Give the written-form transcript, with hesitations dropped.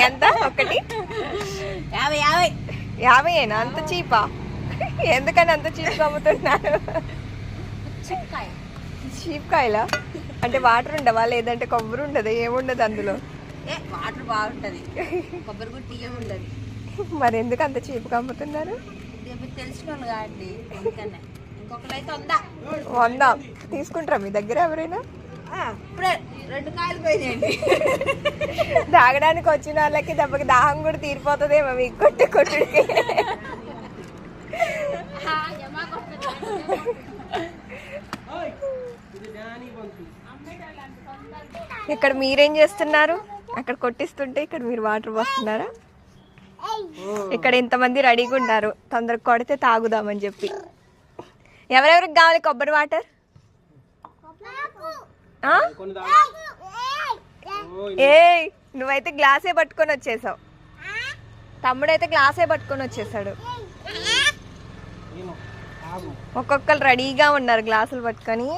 ఎంత ఒకటి 50 అంత చీపా? ఎందుకని అంత చీప్ అమ్ముతున్నారు? చీప్ కాయలా అంటే వాటర్ ఉండవా లేదంటే కొబ్బరి ఉండదు? ఏముండదు అందులో? వాటర్ బాగుంటది, కొబ్బరి కూడా తీయ ఉండదు. మరి ఎందుకు అంత చీప్గా అమ్ముతున్నారు? తెలిసిన వాళ్ళు కాదండి, ఇంకొకరైతే 100 తీసుకుంటారా మీ దగ్గర ఎవరైనా? ఇప్పుడే 2 కాయలు పోయినాయండి. తాగడానికి వచ్చిన వాళ్ళకి దెబ్బకి దాహం కూడా తీరిపోతుందేమో మీకు కొట్టుడికి. ఇక్కడ మీరేం చేస్తున్నారు? అక్కడ కొట్టిస్తుంటే ఇక్కడ మీరు వాటర్ పోస్తున్నారా? ఇక్కడ ఇంతమంది రెడీగా ఉన్నారు తొందరగా కొడితే తాగుదామని చెప్పి. ఎవరెవరికి కావాలి కొబ్బరి వాటర్? ఏ నువ్వైతే గ్లాసే పట్టుకొని వచ్చేసావు, తమ్ముడైతే గ్లాసే పట్టుకొని వచ్చేసాడు. ఒక్కొక్కరు రెడీగా ఉన్నారు గ్లాసులు పట్టుకొని.